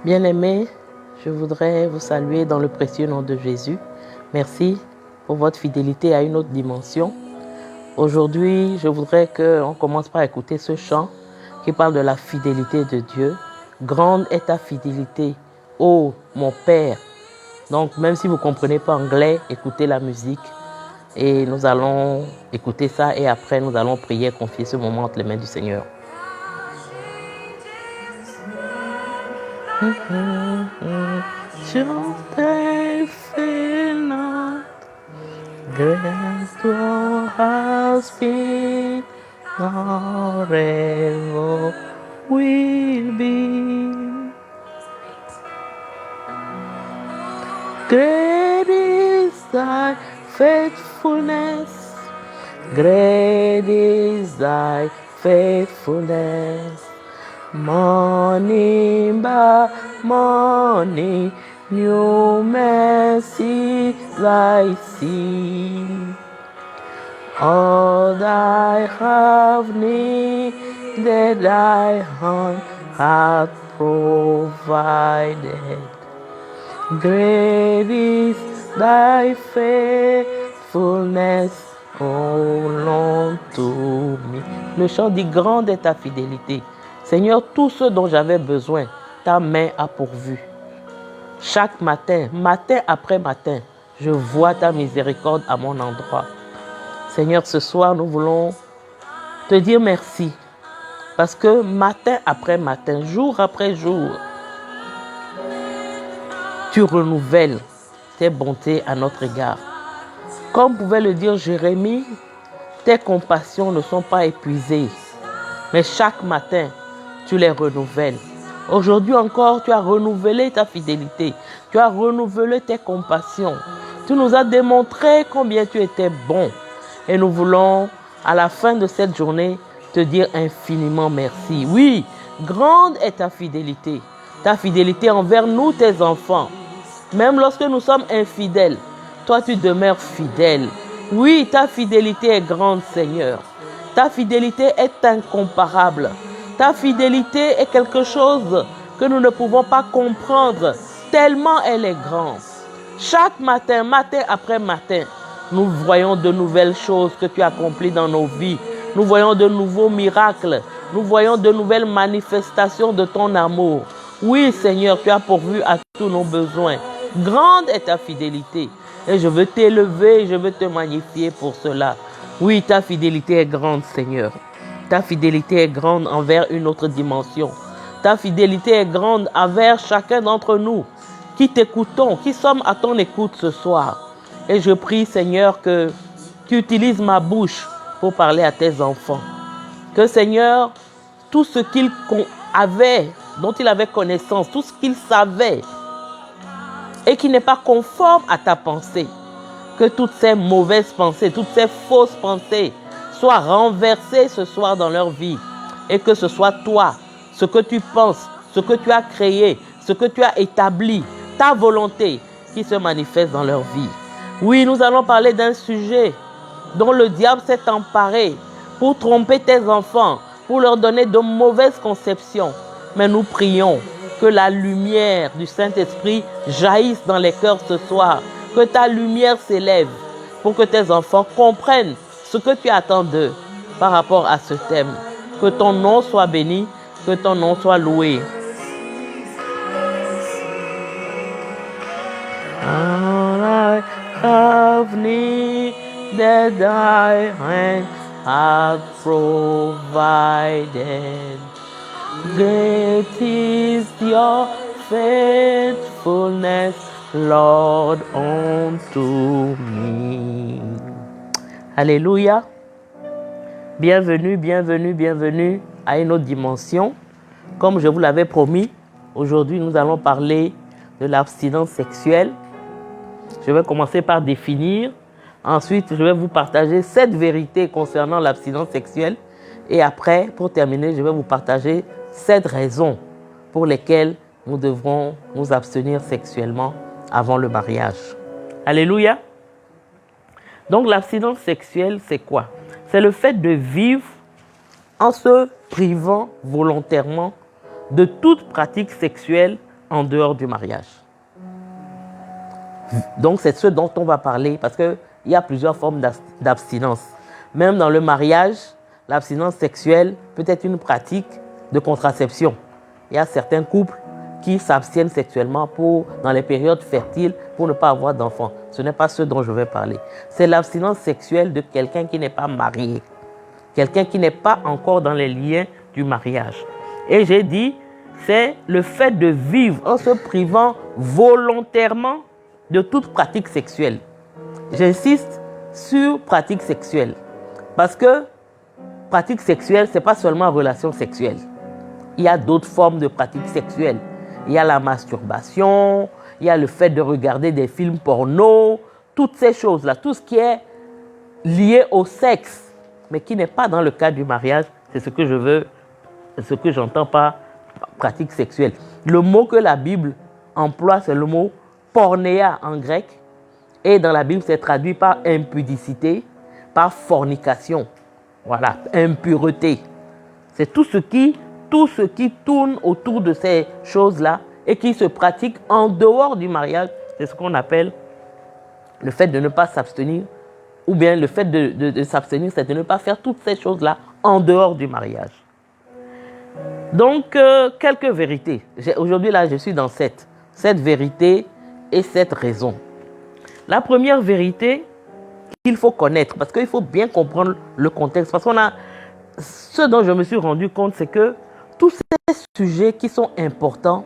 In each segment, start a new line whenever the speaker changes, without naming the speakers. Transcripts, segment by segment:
Bien-aimés, je voudrais vous saluer dans le précieux nom de Jésus. Merci pour votre fidélité à une autre dimension. Aujourd'hui, je voudrais qu'on commence par écouter ce chant qui parle de la fidélité de Dieu. Grande est ta fidélité, ô mon Père. Donc, même si vous ne comprenez pas anglais, écoutez la musique. Et nous allons écouter ça et après, nous allons prier, confier ce moment entre les mains du Seigneur. Je te fais not, great thou hast been, nor ever will be. Great is thy faithfulness, great is thy faithfulness. Morning by morning, new mercies I see. All I have needed, thy hand hath provided. Great is thy faithfulness, O Lord, to me. Le chant dit, grande est ta fidélité. Seigneur, tout ce dont j'avais besoin, ta main a pourvu. Chaque matin, matin après matin, je vois ta miséricorde à mon endroit. Seigneur, ce soir, nous voulons te dire merci. Parce que matin après matin, jour après jour, tu renouvelles tes bontés à notre égard. Comme pouvait le dire Jérémie, tes compassions ne sont pas épuisées. Mais chaque matin, tu les renouvelles. Aujourd'hui encore, tu as renouvelé ta fidélité. Tu as renouvelé tes compassions. Tu nous as démontré combien tu étais bon. Et nous voulons, à la fin de cette journée, te dire infiniment merci. Oui, grande est ta fidélité. Ta fidélité envers nous, tes enfants. Même lorsque nous sommes infidèles, toi tu demeures fidèle. Oui, ta fidélité est grande, Seigneur. Ta fidélité est incomparable. Ta fidélité est quelque chose que nous ne pouvons pas comprendre, tellement elle est grande. Chaque matin, matin après matin, nous voyons de nouvelles choses que tu accomplis dans nos vies. Nous voyons de nouveaux miracles. Nous voyons de nouvelles manifestations de ton amour. Oui, Seigneur, tu as pourvu à tous nos besoins. Grande est ta fidélité. Et je veux t'élever, je veux te magnifier pour cela. Oui, ta fidélité est grande, Seigneur. Ta fidélité est grande envers une autre dimension. Ta fidélité est grande envers chacun d'entre nous qui t'écoutons, qui sommes à ton écoute ce soir. Et je prie, Seigneur, que tu utilises ma bouche pour parler à tes enfants. Que, Seigneur, tout ce qu'il avait, dont il avait connaissance, tout ce qu'il savait et qui n'est pas conforme à ta pensée, que toutes ces mauvaises pensées, toutes ces fausses pensées soient renversées ce soir dans leur vie et que ce soit toi, ce que tu penses, ce que tu as créé, ce que tu as établi, ta volonté qui se manifeste dans leur vie. Oui, nous allons parler d'un sujet dont le diable s'est emparé pour tromper tes enfants, pour leur donner de mauvaises conceptions. Mais nous prions que la lumière du Saint-Esprit jaillisse dans les cœurs ce soir, que ta lumière s'élève pour que tes enfants comprennent ce que tu attends d'eux par rapport à ce thème. Que ton nom soit béni, que ton nom soit loué. All I have needed, thy hand hath provided. Great is your faithfulness, Lord, unto me. Alléluia. Bienvenue, bienvenue, bienvenue à une autre dimension. Comme je vous l'avais promis, aujourd'hui nous allons parler de l'abstinence sexuelle. Je vais commencer par définir. Ensuite, je vais vous partager 7 vérités concernant l'abstinence sexuelle. Et après, pour terminer, je vais vous partager 7 raisons pour lesquelles nous devrons nous abstenir sexuellement avant le mariage. Alléluia. Donc l'abstinence sexuelle, c'est quoi? C'est le fait de vivre en se privant volontairement de toute pratique sexuelle en dehors du mariage. Donc, c'est ce dont on va parler parce qu'il y a plusieurs formes d'abstinence. Même dans le mariage, l'abstinence sexuelle peut être une pratique de contraception. Il y a certains couples qui s'abstiennent sexuellement dans les périodes fertiles pour ne pas avoir d'enfants. Ce n'est pas ce dont je vais parler. C'est l'abstinence sexuelle de quelqu'un qui n'est pas marié. Quelqu'un qui n'est pas encore dans les liens du mariage. Et j'ai dit, c'est le fait de vivre en se privant volontairement de toute pratique sexuelle. J'insiste sur pratique sexuelle. Parce que pratique sexuelle, ce n'est pas seulement relation sexuelle. Il y a d'autres formes de pratiques sexuelles. Il y a la masturbation, il y a le fait de regarder des films porno, toutes ces choses-là, tout ce qui est lié au sexe, mais qui n'est pas dans le cadre du mariage, c'est ce que je veux, ce que j'entends par pratique sexuelle. Le mot que la Bible emploie, c'est le mot pornéa en grec, et dans la Bible, c'est traduit par impudicité, par fornication. Voilà, impureté. C'est tout ce qui tourne autour de ces choses-là et qui se pratique en dehors du mariage. C'est ce qu'on appelle le fait de ne pas s'abstenir, ou bien le fait de s'abstenir, c'est de ne pas faire toutes ces choses-là en dehors du mariage. Donc, quelques vérités. Aujourd'hui, là, je suis dans cette vérité et cette raison. La première vérité qu'il faut connaître, parce qu'il faut bien comprendre le contexte, parce ce dont je me suis rendu compte, c'est que tous ces sujets qui sont importants,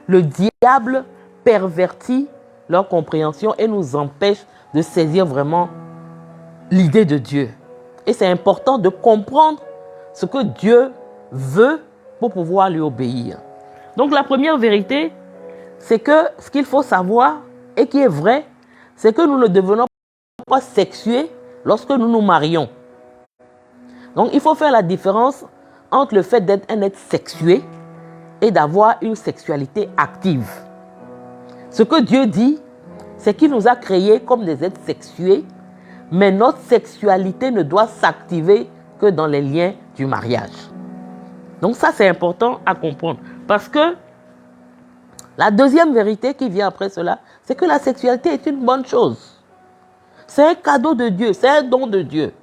le diable pervertit leur compréhension et nous empêche de saisir vraiment l'idée de Dieu. Et c'est important de comprendre ce que Dieu veut pour pouvoir lui obéir. Donc la première vérité, c'est que ce qu'il faut savoir et qui est vrai, c'est que nous ne devenons pas sexués lorsque nous nous marions. Donc il faut faire la différence entre le fait d'être un être sexué et d'avoir une sexualité active. Ce que Dieu dit, c'est qu'il nous a créés comme des êtres sexués, mais notre sexualité ne doit s'activer que dans les liens du mariage. Donc ça, c'est important à comprendre. Parce que la deuxième vérité qui vient après cela, c'est que la sexualité est une bonne chose. C'est un cadeau de Dieu, c'est un don de Dieu.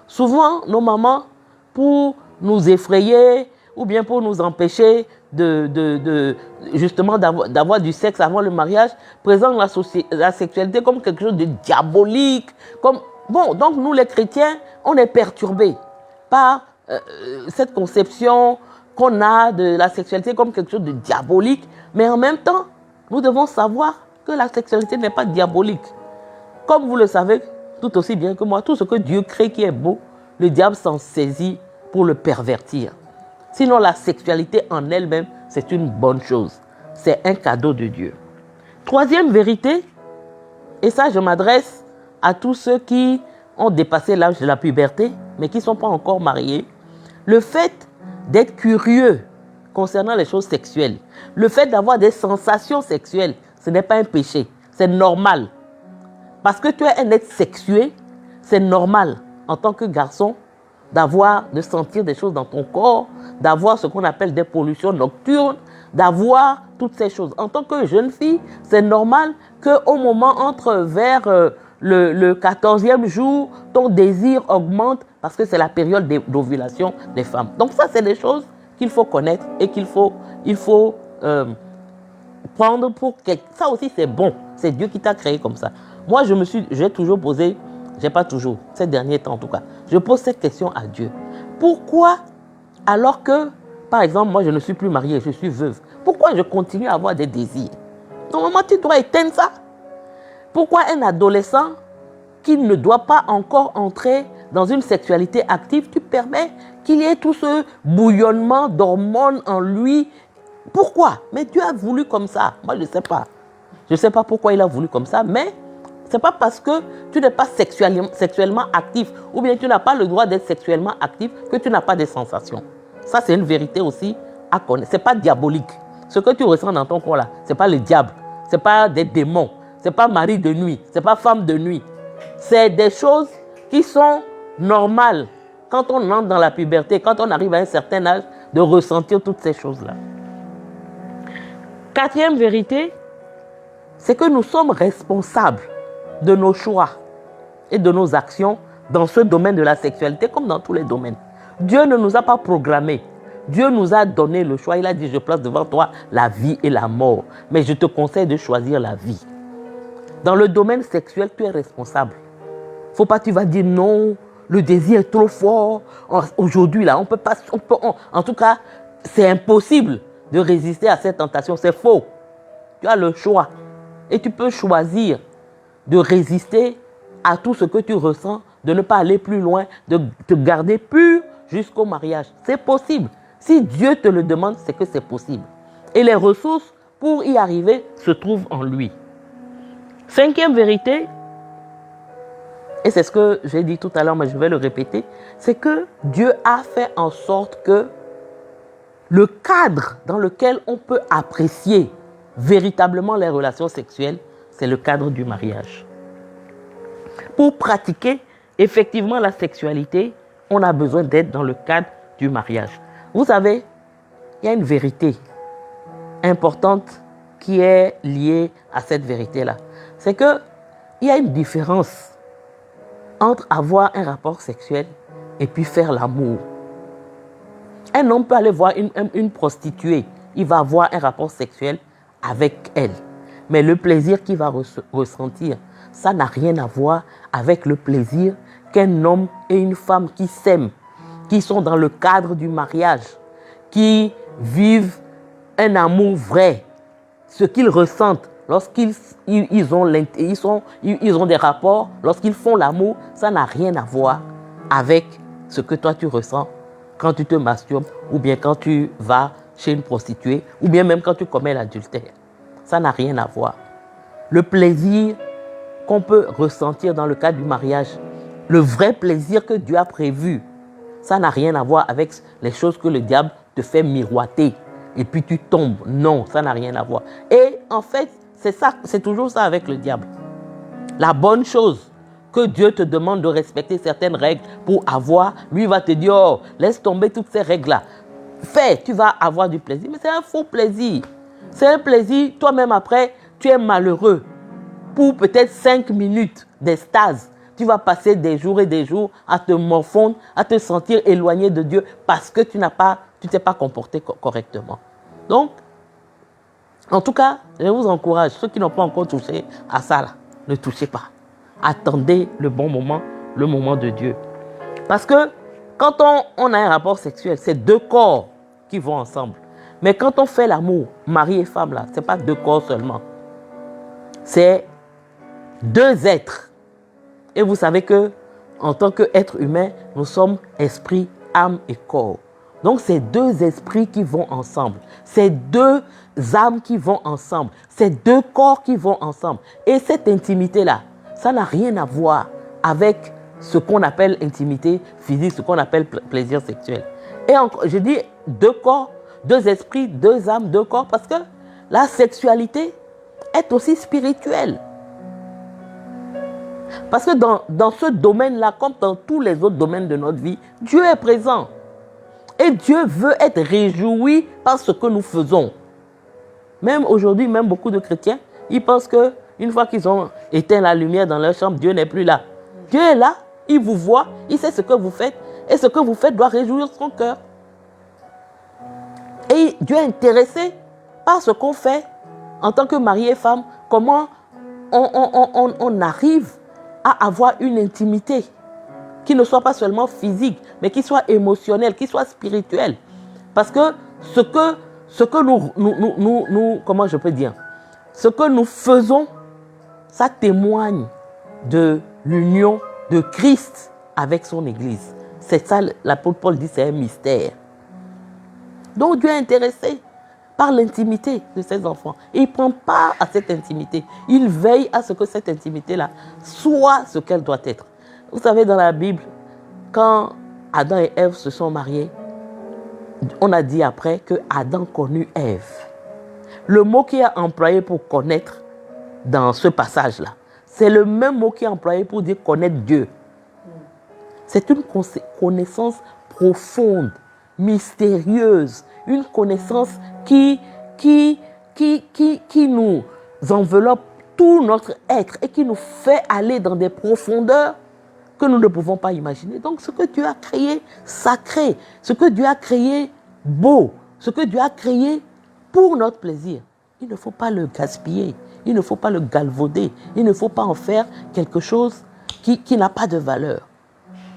Souvent, nos mamans, pour nous effrayer ou bien pour nous empêcher justement d'avoir du sexe avant le mariage, présentent la sexualité comme quelque chose de diabolique. Donc nous les chrétiens, on est perturbés par cette conception qu'on a de la sexualité comme quelque chose de diabolique, mais en même temps, nous devons savoir que la sexualité n'est pas diabolique. Comme vous le savez tout aussi bien que moi, tout ce que Dieu crée qui est beau, le diable s'en saisit pour le pervertir. Sinon, la sexualité en elle-même, c'est une bonne chose. C'est un cadeau de Dieu. Troisième vérité, et ça je m'adresse à tous ceux qui ont dépassé l'âge de la puberté, mais qui ne sont pas encore mariés. Le fait d'être curieux concernant les choses sexuelles, le fait d'avoir des sensations sexuelles, ce n'est pas un péché, c'est normal. Parce que tu es un être sexué, c'est normal en tant que garçon de sentir des choses dans ton corps, d'avoir ce qu'on appelle des pollutions nocturnes, d'avoir toutes ces choses. En tant que jeune fille, c'est normal qu'au moment vers le 14e jour, ton désir augmente parce que c'est la période d'ovulation des femmes. Donc ça, c'est des choses qu'il faut connaître et qu'il faut prendre pour quelque... Ça aussi, c'est bon. C'est Dieu qui t'a créé comme ça. Moi, j'ai toujours posé, ces derniers temps en tout cas, je pose cette question à Dieu. Pourquoi, alors que, par exemple, moi, je ne suis plus mariée, je suis veuve, pourquoi je continue à avoir des désirs? Normalement, tu dois éteindre ça. Pourquoi un adolescent qui ne doit pas encore entrer dans une sexualité active, tu permets qu'il y ait tout ce bouillonnement d'hormones en lui? Pourquoi? Mais Dieu a voulu comme ça. Moi, je ne sais pas. Je ne sais pas pourquoi il a voulu comme ça, mais ce n'est pas parce que tu n'es pas sexuellement actif ou bien tu n'as pas le droit d'être sexuellement actif que tu n'as pas de sensations. Ça, c'est une vérité aussi à connaître. Ce n'est pas diabolique. Ce que tu ressens dans ton corps là, ce n'est pas le diable. Ce n'est pas des démons. Ce n'est pas mari de nuit. Ce n'est pas femme de nuit. C'est des choses qui sont normales quand on entre dans la puberté, quand on arrive à un certain âge, de ressentir toutes ces choses-là. Quatrième vérité, c'est que nous sommes responsables de nos choix et de nos actions dans ce domaine de la sexualité comme dans tous les domaines. Dieu ne nous a pas programmés. Dieu nous a donné le choix. Il a dit, je place devant toi la vie et la mort. Mais je te conseille de choisir la vie. Dans le domaine sexuel, tu es responsable. Faut pas, tu vas dire non, le désir est trop fort. Aujourd'hui, là, on peut pas, en tout cas, c'est impossible de résister à cette tentation. C'est faux. Tu as le choix. Et tu peux choisir de résister à tout ce que tu ressens, de ne pas aller plus loin, de te garder pur jusqu'au mariage. C'est possible. Si Dieu te le demande, c'est que c'est possible. Et les ressources pour y arriver se trouvent en lui. Cinquième vérité, et c'est ce que j'ai dit tout à l'heure, mais je vais le répéter, c'est que Dieu a fait en sorte que le cadre dans lequel on peut apprécier véritablement les relations sexuelles, c'est le cadre du mariage. Pour pratiquer effectivement la sexualité, on a besoin d'être dans le cadre du mariage. Vous savez, il y a une vérité importante qui est liée à cette vérité-là. C'est qu'il y a une différence entre avoir un rapport sexuel et puis faire l'amour. Un homme peut aller voir une prostituée, il va avoir un rapport sexuel avec elle. Mais le plaisir qu'il va ressentir, ça n'a rien à voir avec le plaisir qu'un homme et une femme qui s'aiment, qui sont dans le cadre du mariage, qui vivent un amour vrai. Ce qu'ils ressentent lorsqu'ils ont des rapports, lorsqu'ils font l'amour, ça n'a rien à voir avec ce que toi tu ressens quand tu te masturbes ou bien quand tu vas chez une prostituée ou bien même quand tu commets l'adultère. Ça n'a rien à voir. Le plaisir qu'on peut ressentir dans le cadre du mariage, le vrai plaisir que Dieu a prévu, ça n'a rien à voir avec les choses que le diable te fait miroiter et puis tu tombes. Non, ça n'a rien à voir. Et en fait, c'est toujours ça avec le diable. La bonne chose que Dieu te demande de respecter certaines règles pour avoir, lui va te dire, oh, laisse tomber toutes ces règles-là. Fais, tu vas avoir du plaisir. Mais c'est un faux plaisir. C'est un plaisir, toi-même après, tu es malheureux. Pour peut-être 5 minutes d'extase, tu vas passer des jours et des jours à te morfondre, à te sentir éloigné de Dieu parce que tu t'es pas comporté correctement. Donc, en tout cas, je vous encourage, ceux qui n'ont pas encore touché à ça, là, ne touchez pas. Attendez le bon moment, le moment de Dieu. Parce que quand on a un rapport sexuel, c'est deux corps qui vont ensemble. Mais quand on fait l'amour, mari et femme, là, ce n'est pas deux corps seulement. C'est deux êtres. Et vous savez que en tant qu'être humain, nous sommes esprit, âme et corps. Donc, c'est deux esprits qui vont ensemble. C'est deux âmes qui vont ensemble. C'est deux corps qui vont ensemble. Et cette intimité-là, ça n'a rien à voir avec ce qu'on appelle intimité physique, ce qu'on appelle plaisir sexuel. Et je dis deux corps, deux esprits, deux âmes, deux corps, parce que la sexualité est aussi spirituelle. Parce que dans ce domaine-là, comme dans tous les autres domaines de notre vie, Dieu est présent. Et Dieu veut être réjoui par ce que nous faisons. Même aujourd'hui, même beaucoup de chrétiens, ils pensent qu'une fois qu'ils ont éteint la lumière dans leur chambre, Dieu n'est plus là. Dieu est là, il vous voit, il sait ce que vous faites. Et ce que vous faites doit réjouir son cœur. Et Dieu est intéressé par ce qu'on fait en tant que mari et femme. Comment on arrive à avoir une intimité qui ne soit pas seulement physique, mais qui soit émotionnelle, qui soit spirituelle. Parce que ce que nous comment je peux dire, ce que nous faisons, ça témoigne de l'union de Christ avec son Église. C'est ça, l'apôtre Paul dit, c'est un mystère. Donc Dieu est intéressé par l'intimité de ses enfants. Et il ne prend part à cette intimité. Il veille à ce que cette intimité-là soit ce qu'elle doit être. Vous savez, dans la Bible, quand Adam et Ève se sont mariés, on a dit après que Adam connut Ève. Le mot qui est employé pour connaître dans ce passage-là, c'est le même mot qui est employé pour dire connaître Dieu. C'est une connaissance profonde, mystérieuse, une connaissance qui nous enveloppe tout notre être et qui nous fait aller dans des profondeurs que nous ne pouvons pas imaginer. Donc ce que Dieu a créé sacré, ce que Dieu a créé beau, ce que Dieu a créé pour notre plaisir, il ne faut pas le gaspiller, il ne faut pas le galvauder, il ne faut pas en faire quelque chose qui n'a pas de valeur.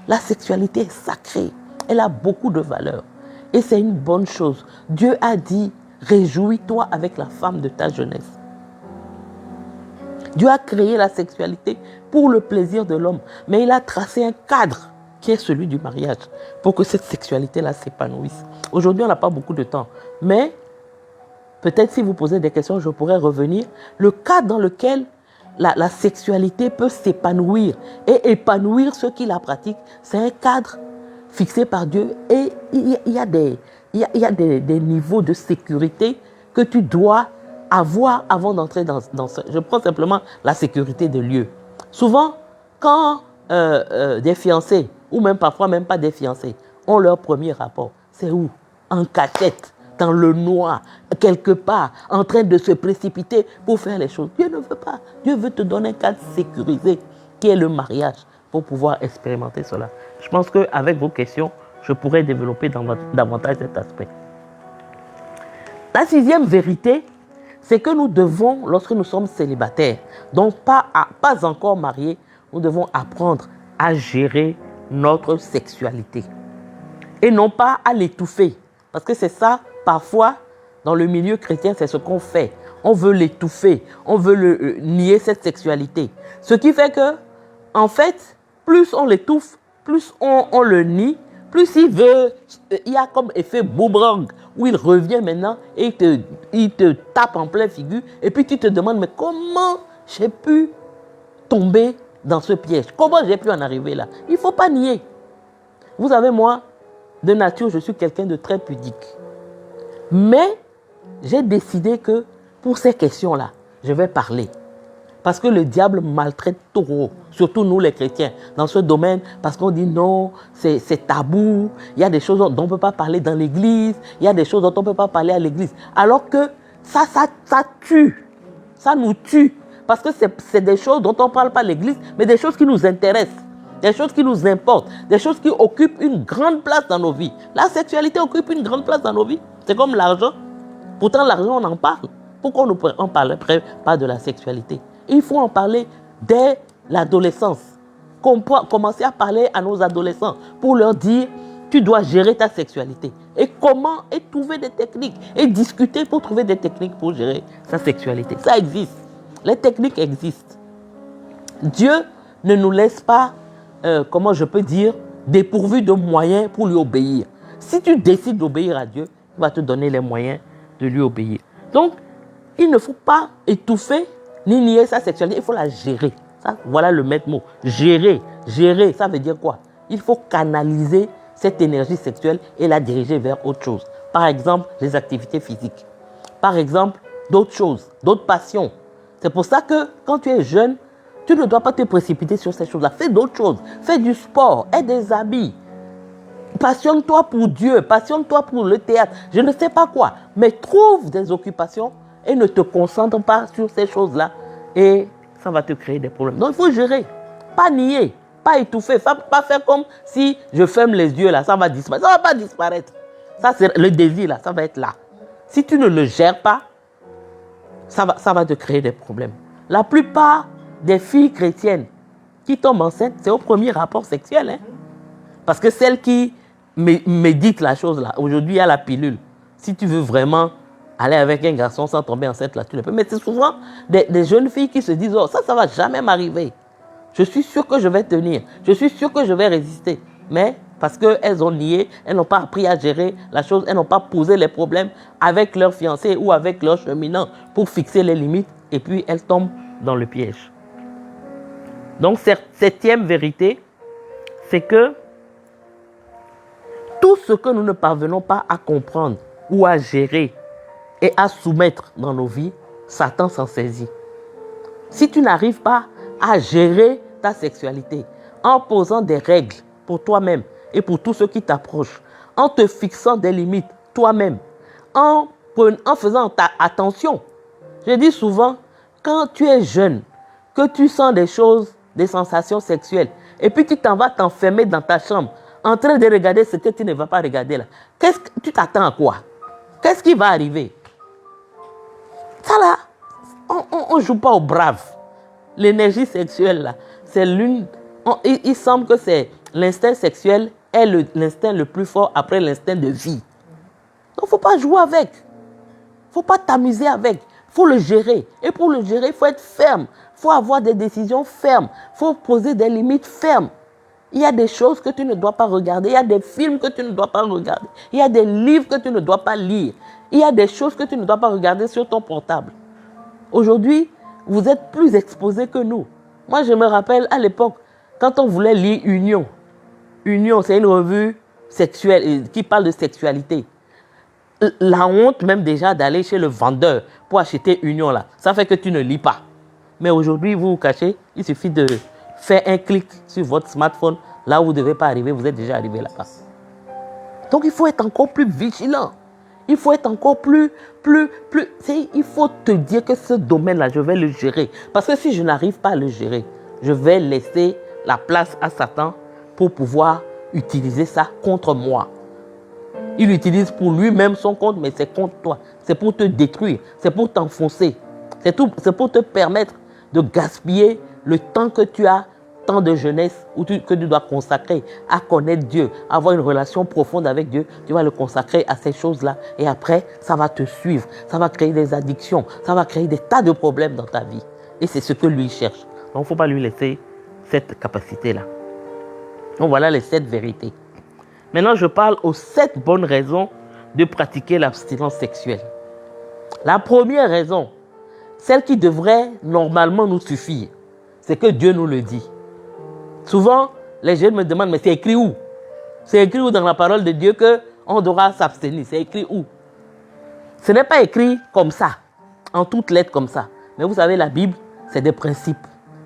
La sexualité est sacrée, elle a beaucoup de valeur et c'est une bonne chose. Dieu a dit, réjouis-toi avec la femme de ta jeunesse. Dieu a créé la sexualité pour le plaisir de l'homme, mais il a tracé un cadre qui est celui du mariage pour que cette sexualité-là s'épanouisse. Aujourd'hui, on n'a pas beaucoup de temps, mais peut-être si vous posez des questions, je pourrais revenir. Le cadre dans lequel la sexualité peut s'épanouir et épanouir ceux qui la pratiquent, c'est un cadre fixé par Dieu et il y a des niveaux de sécurité que tu dois avoir avant d'entrer dans ce... Je prends simplement la sécurité de lieu. Souvent, quand des fiancés, ou même parfois même pas des fiancés, ont leur premier rapport, c'est où? En cachette, dans le noir, quelque part, en train de se précipiter pour faire les choses. Dieu ne veut pas. Dieu veut te donner un cadre sécurisé, qui est le mariage, pour pouvoir expérimenter cela. Je pense qu'avec vos questions, je pourrais développer davantage cet aspect. La sixième vérité, c'est que nous devons, lorsque nous sommes célibataires, donc pas encore mariés, nous devons apprendre à gérer notre sexualité. Et non pas à l'étouffer. Parce que c'est ça, parfois, dans le milieu chrétien, c'est ce qu'on fait. On veut l'étouffer, on veut nier cette sexualité. Ce qui fait que, en fait, plus on l'étouffe, plus on le nie, plus il y a comme effet boomerang, où il revient maintenant et il te tape en pleine figure. Et puis tu te demandes, mais comment j'ai pu tomber dans ce piège? Comment j'ai pu en arriver là? Il ne faut pas nier. Vous savez, moi, de nature, je suis quelqu'un de très pudique. Mais j'ai décidé que pour ces questions-là, je vais parler. Parce que le diable maltraite trop, surtout nous les chrétiens, dans ce domaine, parce qu'on dit non, c'est tabou, il y a des choses dont on ne peut pas parler dans l'église, il y a des choses dont on ne peut pas parler à l'église. Alors que ça tue, ça nous tue, parce que c'est des choses dont on ne parle pas à l'église, mais des choses qui nous intéressent, des choses qui nous importent, des choses qui occupent une grande place dans nos vies. La sexualité occupe une grande place dans nos vies, c'est comme l'argent. Pourtant l'argent on en parle. Pourquoi on ne parlerait pas de la sexualité? Il faut en parler dès l'adolescence. Commencer à parler à nos adolescents pour leur dire, tu dois gérer ta sexualité. Et comment? Et trouver des techniques. Et discuter pour trouver des techniques pour gérer sa sexualité. Ça existe. Les techniques existent. Dieu ne nous laisse pas, comment je peux dire, dépourvus de moyens pour lui obéir. Si tu décides d'obéir à Dieu, il va te donner les moyens de lui obéir. Donc, il ne faut pas étouffer ni nier sa sexualité, il faut la gérer. Ça, voilà le maître mot. Gérer. Gérer, ça veut dire quoi? Il faut canaliser cette énergie sexuelle et la diriger vers autre chose. Par exemple, les activités physiques. Par exemple, d'autres choses, d'autres passions. C'est pour ça que quand tu es jeune, tu ne dois pas te précipiter sur ces choses-là. Fais d'autres choses. Fais du sport, aie des habits. Passionne-toi pour Dieu, passionne-toi pour le théâtre. Je ne sais pas quoi, mais trouve des occupations et ne te concentre pas sur ces choses-là et ça va te créer des problèmes. Donc il faut gérer, pas nier, pas étouffer, pas faire comme si je ferme les yeux là, ça va disparaître. Ça ne va pas disparaître. Ça c'est le désir là, ça va être là. Si tu ne le gères pas, ça va te créer des problèmes. La plupart des filles chrétiennes qui tombent enceintes, c'est au premier rapport sexuel. Hein? Parce que celles qui méditent la chose là, aujourd'hui il y a la pilule. Si tu veux vraiment aller avec un garçon sans tomber enceinte, là, tu le peux. Mais c'est souvent des jeunes filles qui se disent, oh, ça ne va jamais m'arriver. Je suis sûr que je vais tenir. Je suis sûr que je vais résister. Mais parce qu'elles ont nié, elles n'ont pas appris à gérer la chose, elles n'ont pas posé les problèmes avec leur fiancé ou avec leur cheminant pour fixer les limites et puis elles tombent dans le piège. Donc, septième vérité, c'est que tout ce que nous ne parvenons pas à comprendre ou à gérer et à soumettre dans nos vies, Satan s'en saisit. Si tu n'arrives pas à gérer ta sexualité en posant des règles pour toi-même et pour tous ceux qui t'approchent, en te fixant des limites toi-même, en faisant attention. Je dis souvent, quand tu es jeune, que tu sens des choses, des sensations sexuelles, et puis tu t'en vas t'enfermer dans ta chambre, en train de regarder ce que tu ne vas pas regarder là. Tu t'attends à quoi? Qu'est-ce qui va arriver? Ça là, on ne joue pas au brave. L'énergie sexuelle là, c'est il semble que c'est l'instinct sexuel est l'instinct le plus fort après l'instinct de vie. Donc il ne faut pas jouer avec. Il ne faut pas t'amuser avec. Il faut le gérer. Et pour le gérer, il faut être ferme. Il faut avoir des décisions fermes. Il faut poser des limites fermes. Il y a des choses que tu ne dois pas regarder. Il y a des films que tu ne dois pas regarder. Il y a des livres que tu ne dois pas lire. Il y a des choses que tu ne dois pas regarder sur ton portable. Aujourd'hui, vous êtes plus exposés que nous. Moi, je me rappelle à l'époque, quand on voulait lire Union. Union, c'est une revue sexuelle qui parle de sexualité. La honte même déjà d'aller chez le vendeur pour acheter Union là, ça fait que tu ne lis pas. Mais aujourd'hui, vous vous cachez, il suffit de faire un clic sur votre smartphone, là où vous ne devez pas arriver, vous êtes déjà arrivé là-bas. Donc il faut être encore plus vigilant. Il faut être encore plus, il faut te dire que ce domaine-là, je vais le gérer. Parce que si je n'arrive pas à le gérer, je vais laisser la place à Satan pour pouvoir utiliser ça contre moi. Il utilise pour lui-même son compte, mais c'est contre toi. C'est pour te détruire, c'est pour t'enfoncer. C'est pour te permettre de gaspiller le temps que tu as, temps de jeunesse que tu dois consacrer à connaître Dieu, avoir une relation profonde avec Dieu. Tu vas le consacrer à ces choses-là et après, ça va te suivre. Ça va créer des addictions, ça va créer des tas de problèmes dans ta vie. Et c'est ce que lui cherche. Donc, il ne faut pas lui laisser cette capacité-là. Donc, voilà les 7 vérités. Maintenant, je parle aux 7 bonnes raisons de pratiquer l'abstinence sexuelle. La première raison, celle qui devrait normalement nous suffire, c'est que Dieu nous le dit. Souvent, les jeunes me demandent, mais c'est écrit où? C'est écrit où dans la parole de Dieu qu'on devra s'abstenir? C'est écrit où? Ce n'est pas écrit comme ça, en toutes lettres comme ça. Mais vous savez, la Bible, c'est des principes.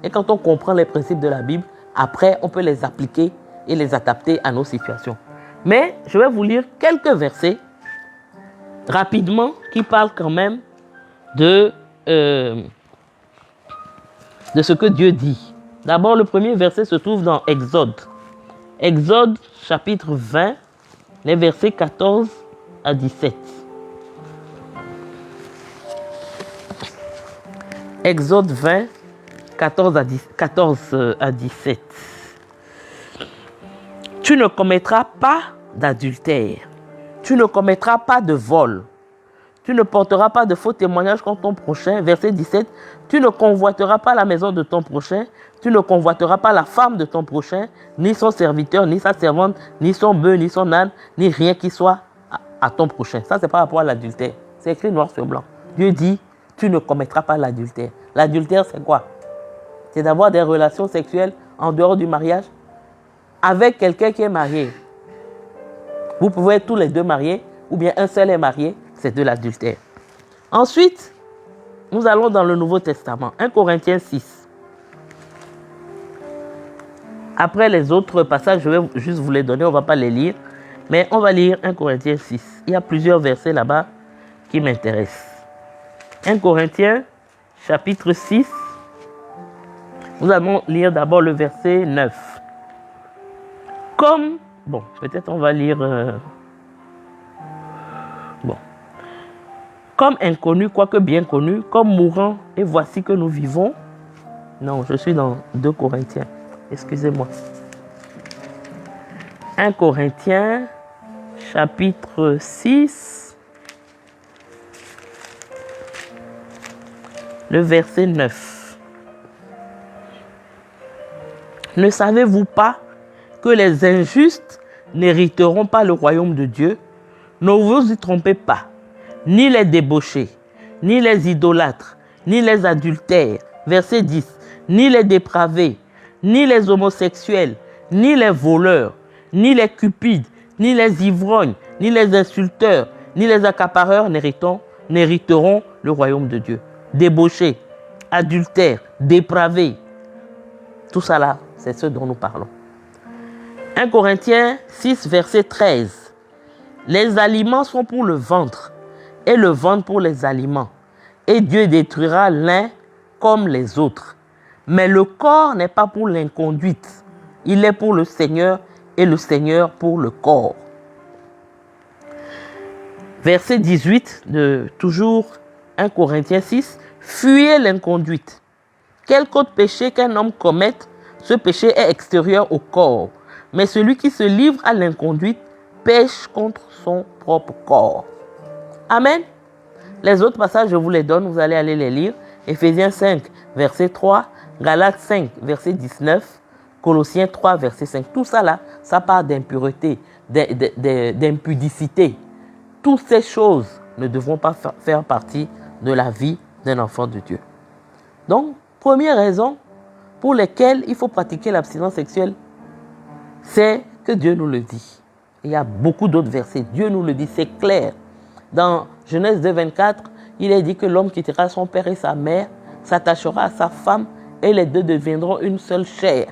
Et quand on comprend les principes de la Bible, après, on peut les appliquer et les adapter à nos situations. Mais je vais vous lire quelques versets rapidement qui parlent quand même de ce que Dieu dit. D'abord, le premier verset se trouve dans Exode. Exode chapitre 20, les versets 14 à 17. Exode 20, 14 à 17. Tu ne commettras pas d'adultère. Tu ne commettras pas de vol. Tu ne porteras pas de faux témoignages contre ton prochain. Verset 17. Tu ne convoiteras pas la maison de ton prochain. Tu ne convoiteras pas la femme de ton prochain, ni son serviteur, ni sa servante, ni son bœuf, ni son âne, ni rien qui soit à ton prochain. Ça, c'est par rapport à l'adultère. C'est écrit noir sur blanc. Dieu dit, tu ne commettras pas l'adultère. L'adultère, c'est quoi? C'est d'avoir des relations sexuelles en dehors du mariage avec quelqu'un qui est marié. Vous pouvez être tous les deux mariés, ou bien un seul est marié, c'est de l'adultère. Ensuite, nous allons dans le Nouveau Testament, 1 Corinthiens 6. Après les autres passages, je vais juste vous les donner, on ne va pas les lire, mais on va lire 1 Corinthiens 6. Il y a plusieurs versets là-bas qui m'intéressent. 1 Corinthiens, chapitre 6, nous allons lire d'abord le verset 9. Peut-être on va lire... Comme inconnu, quoique bien connu, comme mourant, et voici que nous vivons. Non, je suis dans 2 Corinthiens. Excusez-moi. 1 Corinthiens, chapitre 6, le verset 9. Ne savez-vous pas que les injustes n'hériteront pas le royaume de Dieu? Ne vous y trompez pas. Ni les débauchés, ni les idolâtres, ni les adultères, verset 10, ni les dépravés, ni les homosexuels, ni les voleurs, ni les cupides, ni les ivrognes, ni les insulteurs, ni les accapareurs n'hériteront le royaume de Dieu. Débauchés, adultères, dépravés, tout ça là, c'est ce dont nous parlons. 1 Corinthiens 6, verset 13. Les aliments sont pour le ventre et le ventre pour les aliments. Et Dieu détruira l'un comme les autres. Mais le corps n'est pas pour l'inconduite. Il est pour le Seigneur et le Seigneur pour le corps. Verset 18 de toujours 1 Corinthiens 6. Fuyez l'inconduite. Quelque autre péché qu'un homme commette, ce péché est extérieur au corps. Mais celui qui se livre à l'inconduite pêche contre son propre corps. Amen. Les autres passages, je vous les donne, vous allez aller les lire. Éphésiens 5, verset 3, Galates 5, verset 19, Colossiens 3, verset 5. Tout ça là, ça parle d'impureté, d'impudicité. Toutes ces choses ne devront pas faire partie de la vie d'un enfant de Dieu. Donc, première raison pour laquelle il faut pratiquer l'abstinence sexuelle, c'est que Dieu nous le dit. Il y a beaucoup d'autres versets. Dieu nous le dit, c'est clair. Dans Genèse 2, 24, il est dit que l'homme quittera son père et sa mère, s'attachera à sa femme et les deux deviendront une seule chair.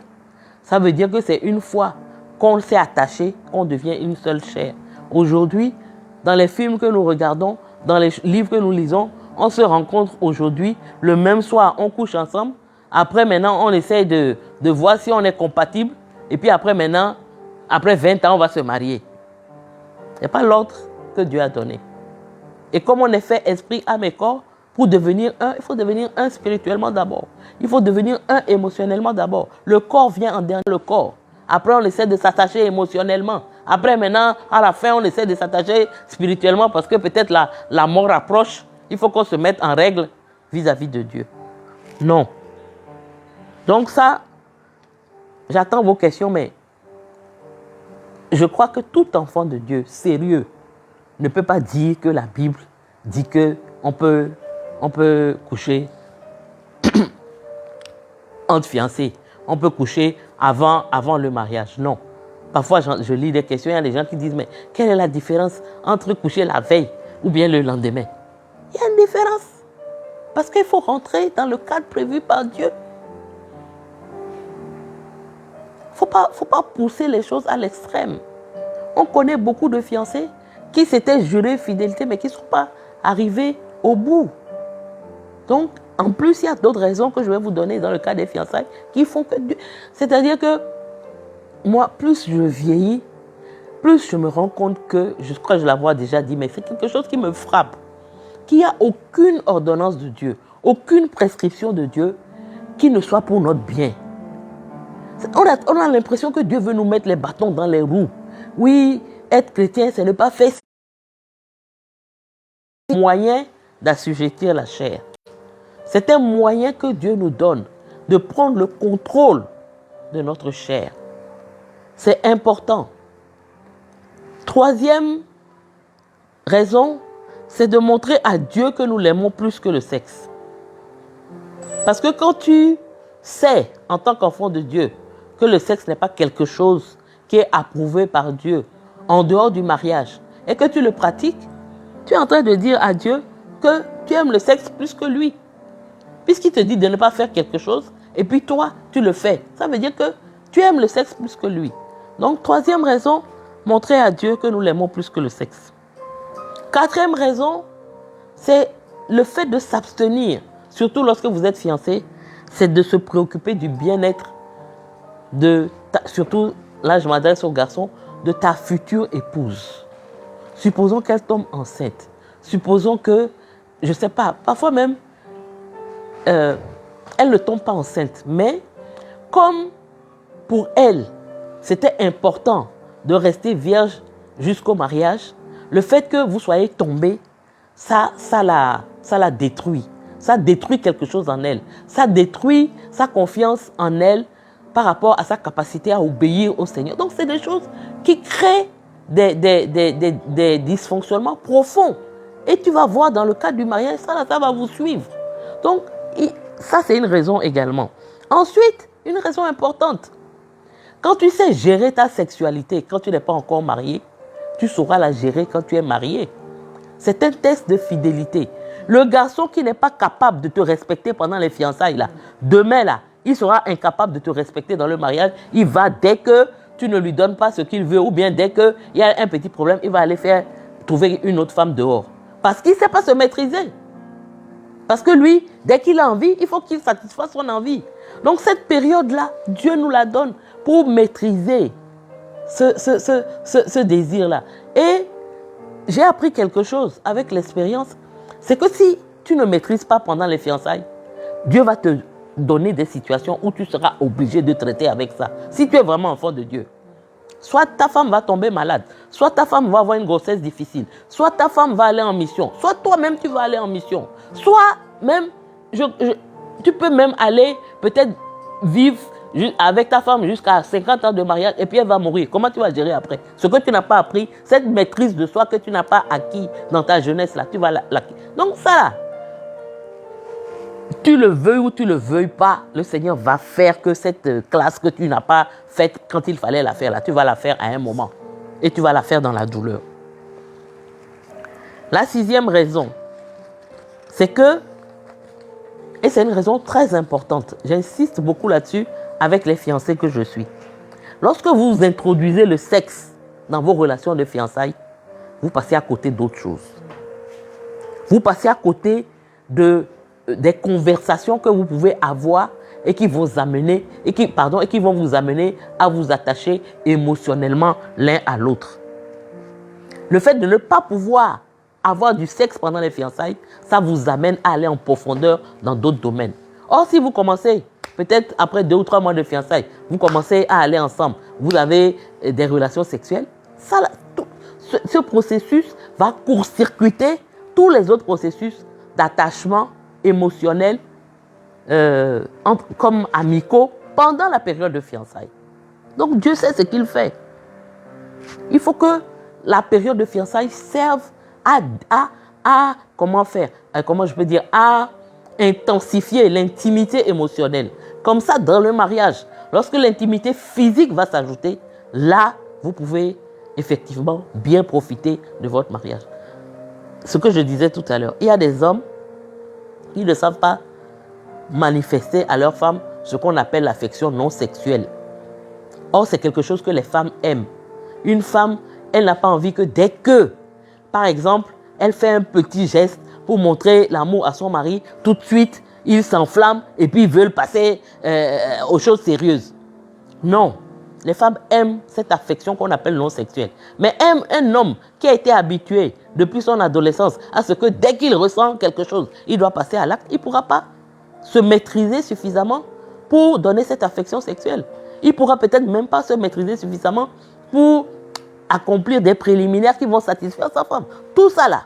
Ça veut dire que c'est une fois qu'on s'est attaché qu'on devient une seule chair. Aujourd'hui, dans les films que nous regardons, dans les livres que nous lisons, on se rencontre aujourd'hui, le même soir, on couche ensemble. Après, maintenant, on essaye de voir si on est compatible. Et puis après, maintenant, après 20 ans, on va se marier. Ce n'est pas l'ordre que Dieu a donné. Et comme on est fait esprit, âme et corps, pour devenir un, il faut devenir un spirituellement d'abord. Il faut devenir un émotionnellement d'abord. Le corps vient en dernier, le corps. Après, on essaie de s'attacher émotionnellement. Après, maintenant, à la fin, on essaie de s'attacher spirituellement parce que peut-être la mort approche. Il faut qu'on se mette en règle vis-à-vis de Dieu. Non. Donc ça, j'attends vos questions, mais je crois que tout enfant de Dieu sérieux ne peut pas dire que la Bible dit qu'on peut coucher entre fiancés, on peut coucher avant le mariage. Non. Parfois, je lis des questions, il y a des gens qui disent, mais quelle est la différence entre coucher la veille ou bien le lendemain? Il y a une différence. Parce qu'il faut rentrer dans le cadre prévu par Dieu. Il ne faut pas pousser les choses à l'extrême. On connaît beaucoup de fiancés qui s'étaient jurés fidélité, mais qui ne sont pas arrivés au bout. Donc, en plus, il y a d'autres raisons que je vais vous donner dans le cas des fiançailles qui font que Dieu... C'est-à-dire que moi, plus je vieillis, plus je me rends compte que, je crois que je l'avais déjà dit, mais c'est quelque chose qui me frappe, qu'il n'y a aucune ordonnance de Dieu, aucune prescription de Dieu qui ne soit pour notre bien. On a l'impression que Dieu veut nous mettre les bâtons dans les roues. Oui, être chrétien, c'est ne pas faire un moyen d'assujettir la chair. C'est un moyen que Dieu nous donne de prendre le contrôle de notre chair. C'est important. Troisième raison, c'est de montrer à Dieu que nous l'aimons plus que le sexe. Parce que quand tu sais, en tant qu'enfant de Dieu, que le sexe n'est pas quelque chose qui est approuvé par Dieu en dehors du mariage et que tu le pratiques, tu es en train de dire à Dieu que tu aimes le sexe plus que lui. Puisqu'il te dit de ne pas faire quelque chose et puis toi, tu le fais. Ça veut dire que tu aimes le sexe plus que lui. Donc, troisième raison, montrer à Dieu que nous l'aimons plus que le sexe. Quatrième raison, c'est le fait de s'abstenir, surtout lorsque vous êtes fiancé, c'est de se préoccuper du bien-être surtout, là je m'adresse aux garçons, de ta future épouse. Supposons qu'elle tombe enceinte. Supposons que, je ne sais pas, parfois même, elle ne tombe pas enceinte. Mais comme pour elle, c'était important de rester vierge jusqu'au mariage, le fait que vous soyez tombé, ça la détruit. Ça détruit quelque chose en elle. Ça détruit sa confiance en elle par rapport à sa capacité à obéir au Seigneur. Donc, c'est des choses qui créent des dysfonctionnements profonds. Et tu vas voir dans le cadre du mariage, ça va vous suivre. Donc, ça, c'est une raison également. Ensuite, une raison importante. Quand tu sais gérer ta sexualité, quand tu n'es pas encore marié, tu sauras la gérer quand tu es marié. C'est un test de fidélité. Le garçon qui n'est pas capable de te respecter pendant les fiançailles, là, demain, là, il sera incapable de te respecter dans le mariage. Il va, dès que tu ne lui donnes pas ce qu'il veut, ou bien dès qu'il y a un petit problème, il va aller trouver une autre femme dehors. Parce qu'il ne sait pas se maîtriser. Parce que lui, dès qu'il a envie, il faut qu'il satisfasse son envie. Donc cette période-là, Dieu nous la donne pour maîtriser ce désir-là. Et j'ai appris quelque chose avec l'expérience, c'est que si tu ne maîtrises pas pendant les fiançailles, Dieu va te donner des situations où tu seras obligé de traiter avec ça. Si tu es vraiment enfant de Dieu. Soit ta femme va tomber malade, soit ta femme va avoir une grossesse difficile, soit ta femme va aller en mission, soit toi-même tu vas aller en mission, soit même, tu peux même aller peut-être vivre avec ta femme jusqu'à 50 ans de mariage et puis elle va mourir. Comment tu vas gérer après? Ce que tu n'as pas appris, cette maîtrise de soi que tu n'as pas acquis dans ta jeunesse, là, tu vas l'acquis. Donc ça là, tu le veux ou tu ne le veuilles pas, le Seigneur va faire que cette classe que tu n'as pas faite quand il fallait la faire, là, tu vas la faire à un moment. Et tu vas la faire dans la douleur. La 6e raison, c'est que, et c'est une raison très importante, j'insiste beaucoup là-dessus avec les fiancés que je suis. Lorsque vous introduisez le sexe dans vos relations de fiançailles, vous passez à côté d'autres choses. Vous passez à côté des conversations que vous pouvez avoir et qui vont vous amener à vous attacher émotionnellement l'un à l'autre. Le fait de ne pas pouvoir avoir du sexe pendant les fiançailles, ça vous amène à aller en profondeur dans d'autres domaines. Or, si vous commencez, peut-être après 2 ou 3 mois de fiançailles, vous commencez à aller ensemble, vous avez des relations sexuelles, ce processus va court-circuiter tous les autres processus d'attachement émotionnel comme amicaux pendant la période de fiançailles. Donc Dieu sait ce qu'il fait. Il faut que la période de fiançailles serve à intensifier l'intimité émotionnelle. Comme ça, dans le mariage, lorsque l'intimité physique va s'ajouter, là, vous pouvez effectivement bien profiter de votre mariage. Ce que je disais tout à l'heure, il y a des hommes qui ne savent pas manifester à leur femme ce qu'on appelle l'affection non sexuelle. Or, c'est quelque chose que les femmes aiment. Une femme, elle n'a pas envie que dès que, par exemple, elle fait un petit geste pour montrer l'amour à son mari, tout de suite, ils s'enflamment et puis ils veulent passer aux choses sérieuses. Non, les femmes aiment cette affection qu'on appelle non sexuelle. Mais aiment un homme qui a été habitué depuis son adolescence à ce que dès qu'il ressent quelque chose, il doit passer à l'acte. Il ne pourra pas se maîtriser suffisamment pour donner cette affection sexuelle. Il ne pourra peut-être même pas se maîtriser suffisamment pour accomplir des préliminaires qui vont satisfaire sa femme. Tout ça là,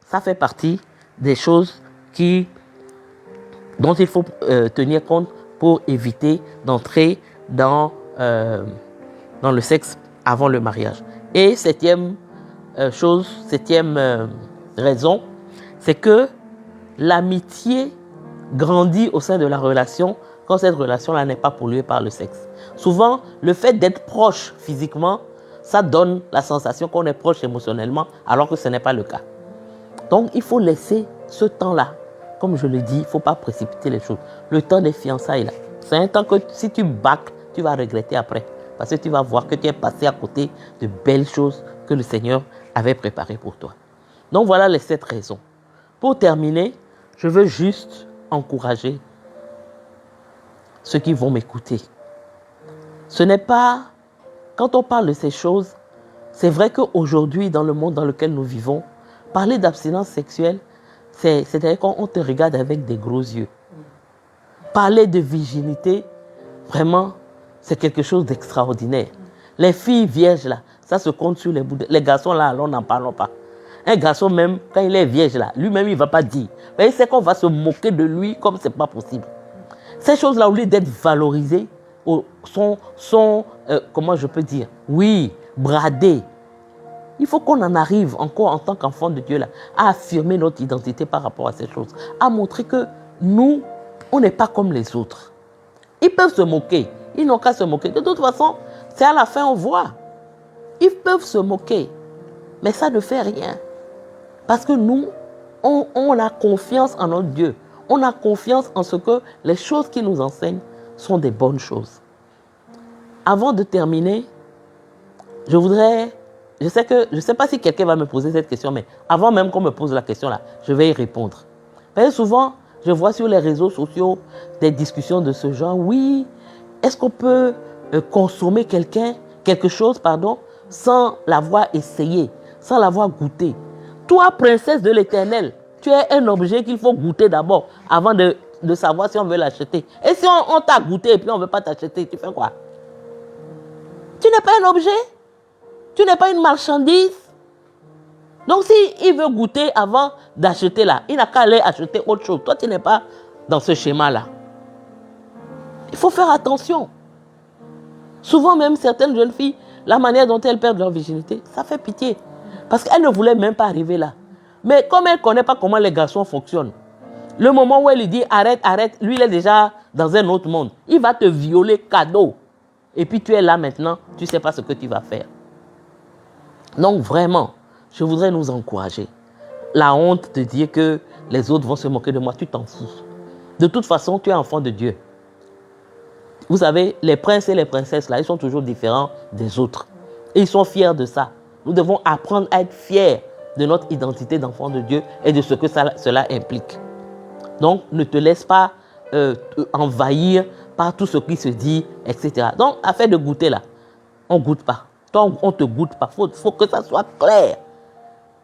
ça fait partie des choses dont il faut tenir compte pour éviter d'entrer dans le sexe avant le mariage. Et septième raison, c'est que l'amitié grandit au sein de la relation quand cette relation-là n'est pas polluée par le sexe. Souvent, le fait d'être proche physiquement, ça donne la sensation qu'on est proche émotionnellement, alors que ce n'est pas le cas. Donc, il faut laisser ce temps-là. Comme je le dis, il ne faut pas précipiter les choses. Le temps des fiançailles, là, c'est un temps que si tu bâcles, tu vas regretter après. Parce que tu vas voir que tu es passé à côté de belles choses que le Seigneur avait préparées pour toi. Donc, voilà les 7 raisons. Pour terminer, je veux juste encourager ceux qui vont m'écouter. Ce n'est pas... Quand on parle de ces choses, c'est vrai qu'aujourd'hui, dans le monde dans lequel nous vivons, parler d'abstinence sexuelle, c'est-à-dire qu'on te regarde avec des gros yeux. Parler de virginité, vraiment, c'est quelque chose d'extraordinaire. Les filles vierges, là, ça se compte sur les bouts. Les garçons, là, alors n'en parlons pas. Un garçon, même, quand il est vierge, là, lui-même, il ne va pas dire. Mais il sait qu'on va se moquer de lui comme ce n'est pas possible. Ces choses-là, au lieu d'être valorisées, sont comment je peux dire, oui, bradées. Il faut qu'on en arrive encore en tant qu'enfant de Dieu là, à affirmer notre identité par rapport à ces choses, à montrer que nous, on n'est pas comme les autres. Ils peuvent se moquer, ils n'ont qu'à se moquer. De toute façon, c'est à la fin on voit. Ils peuvent se moquer, mais ça ne fait rien. Parce que nous, on a confiance en notre Dieu. On a confiance en ce que les choses qu'il nous enseigne sont des bonnes choses. Avant de terminer, je sais pas si quelqu'un va me poser cette question, mais avant même qu'on me pose la question là, je vais y répondre. Parce que souvent, je vois sur les réseaux sociaux des discussions de ce genre. Oui, est-ce qu'on peut consommer quelque chose, sans l'avoir essayé, sans l'avoir goûté? Toi, princesse de l'Éternel, tu es un objet qu'il faut goûter d'abord, avant de savoir si on veut l'acheter. Et si on t'a goûté et puis on ne veut pas t'acheter, tu fais quoi? Tu n'es pas un objet, tu n'es pas une marchandise. Donc s'il veut goûter avant d'acheter là, il n'a qu'à aller acheter autre chose. Toi, tu n'es pas dans ce schéma-là. Il faut faire attention. Souvent même, certaines jeunes filles, la manière dont elles perdent leur virginité, ça fait pitié. Parce qu'elles ne voulaient même pas arriver là. Mais comme elle ne connaît pas comment les garçons fonctionnent, le moment où elle lui dit arrête, arrête, lui il est déjà dans un autre monde. Il va te violer cadeau. Et puis tu es là maintenant, tu ne sais pas ce que tu vas faire. Donc vraiment, je voudrais nous encourager. La honte de dire que les autres vont se moquer de moi, tu t'en fous. De toute façon, tu es enfant de Dieu. Vous savez, les princes et les princesses, là, ils sont toujours différents des autres. Et ils sont fiers de ça. Nous devons apprendre à être fiers de notre identité d'enfant de Dieu et de ce que cela implique. Donc, ne te laisse pas envahir par tout ce qui se dit, etc. Donc, afin de goûter là, on ne goûte pas. Toi, on ne te goûte pas. Il faut que ça soit clair.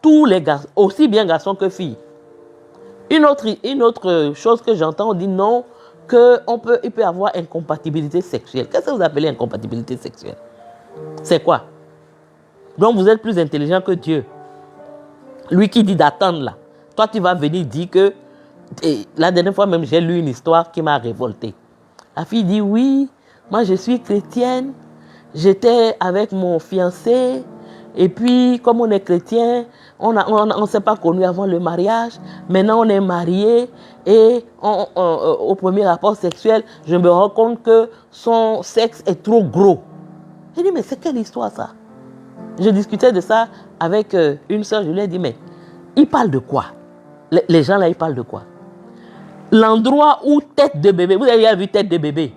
Tous les garçons, aussi bien garçons que filles. Une autre chose que j'entends, on dit non, il peut y avoir incompatibilité sexuelle. Qu'est-ce que vous appelez incompatibilité sexuelle? C'est quoi? Donc vous êtes plus intelligent que Dieu. Lui qui dit d'attendre là. Toi, tu vas venir dire que... Et la dernière fois même, j'ai lu une histoire qui m'a révolté. La fille dit, oui, moi je suis chrétienne, j'étais avec mon fiancé, et puis comme on est chrétien, on ne s'est pas connus avant le mariage, maintenant on est mariés, et au premier rapport sexuel, je me rends compte que son sexe est trop gros. J'ai dit, mais c'est quelle histoire ça? Je discutais de ça avec une soeur, je lui ai dit, mais ils parlent de quoi? Les gens là, ils parlent de quoi? L'endroit où tête de bébé, vous avez déjà vu tête de bébé?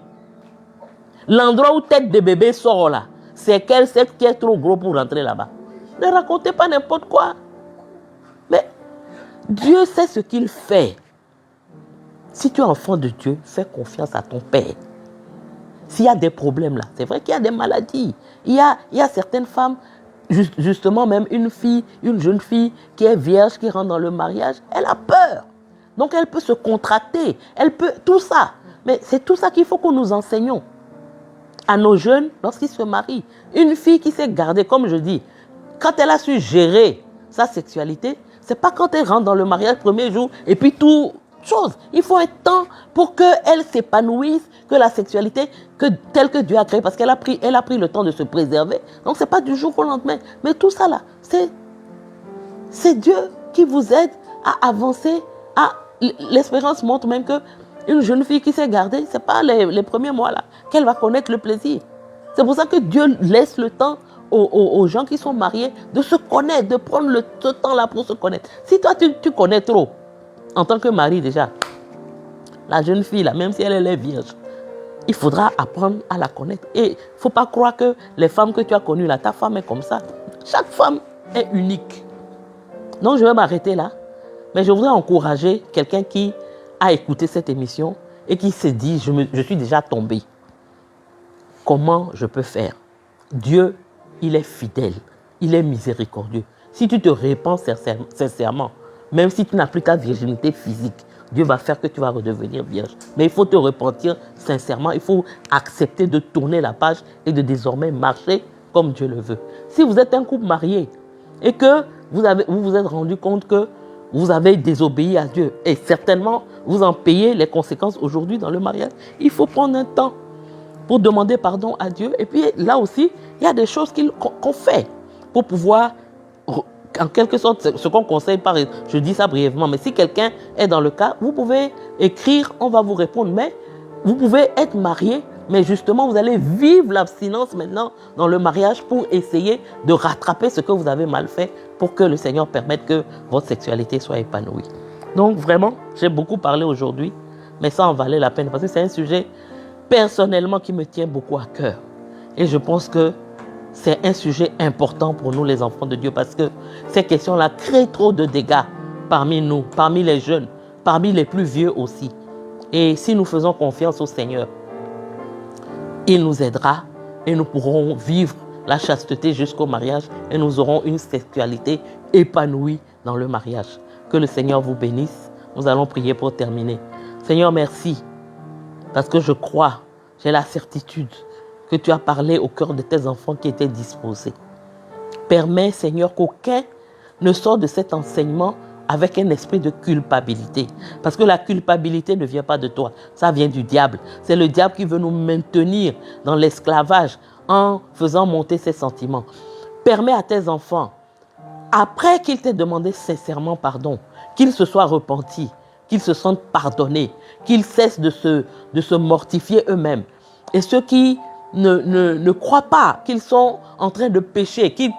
L'endroit où tête de bébé sort là, c'est quel sexe qui est trop gros pour rentrer là-bas? Ne racontez pas n'importe quoi. Mais Dieu sait ce qu'il fait. Si tu es enfant de Dieu, fais confiance à ton Père. S'il y a des problèmes là, c'est vrai qu'il y a des maladies. Il y a certaines femmes, justement même une jeune fille qui est vierge, qui rentre dans le mariage, elle a peur. Donc elle peut se contracter, elle peut, tout ça. Mais c'est tout ça qu'il faut que nous enseignons à nos jeunes lorsqu'ils se marient. Une fille qui s'est gardée, comme je dis, quand elle a su gérer sa sexualité, c'est pas quand elle rentre dans le mariage premier jour et puis tout chose. Il faut un temps pour qu'elle s'épanouisse, que la sexualité, telle que Dieu a créée, parce qu'elle a pris le temps de se préserver. Donc c'est pas du jour au lendemain. Mais tout ça là, c'est Dieu qui vous aide à avancer. L'expérience montre même que une jeune fille qui s'est gardée, c'est pas les premiers mois là qu'elle va connaître le plaisir. C'est pour ça que Dieu laisse le temps aux gens qui sont mariés de se connaître, de prendre ce temps-là pour se connaître. Si toi, tu connais trop, en tant que mari déjà, la jeune fille, là, même si elle est vierge, il faudra apprendre à la connaître. Et il ne faut pas croire que les femmes que tu as connues, là, ta femme est comme ça. Chaque femme est unique. Donc, je vais m'arrêter là. Mais je voudrais encourager quelqu'un qui a écouté cette émission et qui se dit, je suis déjà tombé. Comment je peux faire? Dieu, il est fidèle, il est miséricordieux. Si tu te répands sincèrement, même si tu n'as plus ta virginité physique, Dieu va faire que tu vas redevenir vierge. Mais il faut te repentir sincèrement, il faut accepter de tourner la page et de désormais marcher comme Dieu le veut. Si vous êtes un couple marié et que vous vous êtes rendu compte que vous avez désobéi à Dieu et certainement vous en payez les conséquences aujourd'hui dans le mariage, il faut prendre un temps pour demander pardon à Dieu. Et puis là aussi, il y a des choses qu'on fait pour pouvoir, en quelque sorte, ce qu'on conseille, je dis ça brièvement, mais si quelqu'un est dans le cas, vous pouvez écrire, on va vous répondre, mais vous pouvez être marié, mais justement, vous allez vivre l'abstinence maintenant dans le mariage pour essayer de rattraper ce que vous avez mal fait pour que le Seigneur permette que votre sexualité soit épanouie. Donc vraiment, j'ai beaucoup parlé aujourd'hui, mais ça en valait la peine parce que c'est un sujet personnellement qui me tient beaucoup à cœur. Et je pense que c'est un sujet important pour nous les enfants de Dieu parce que ces questions-là créent trop de dégâts parmi nous, parmi les jeunes, parmi les plus vieux aussi. Et si nous faisons confiance au Seigneur, il nous aidera et nous pourrons vivre la chasteté jusqu'au mariage et nous aurons une sexualité épanouie dans le mariage. Que le Seigneur vous bénisse. Nous allons prier pour terminer. Seigneur, merci parce que je crois, j'ai la certitude que tu as parlé au cœur de tes enfants qui étaient disposés. Permets, Seigneur, qu'aucun ne sorte de cet enseignement avec un esprit de culpabilité. Parce que la culpabilité ne vient pas de toi, ça vient du diable. C'est le diable qui veut nous maintenir dans l'esclavage en faisant monter ses sentiments. Permets à tes enfants, après qu'ils t'aient demandé sincèrement pardon, qu'ils se soient repentis, qu'ils se sentent pardonnés, qu'ils cessent de se mortifier eux-mêmes. Et ceux qui ne croient pas qu'ils sont en train de pécher, qu'ils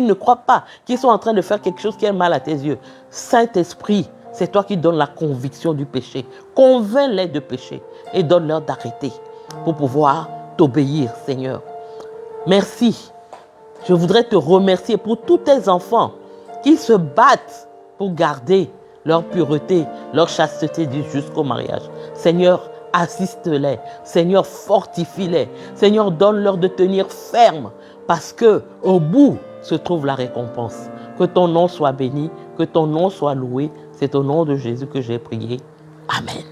ne croient pas qu'ils sont en train de faire quelque chose qui est mal à tes yeux. Saint-Esprit, c'est toi qui donnes la conviction du péché. Convainc-les de péché et donne-leur d'arrêter pour pouvoir t'obéir, Seigneur. Merci. Je voudrais te remercier pour tous tes enfants qui se battent pour garder leur pureté, leur chasteté jusqu'au mariage. Seigneur, assiste-les. Seigneur, fortifie-les. Seigneur, donne-leur de tenir ferme parce que au bout se trouve la récompense. Que ton nom soit béni, que ton nom soit loué. C'est au nom de Jésus que j'ai prié. Amen.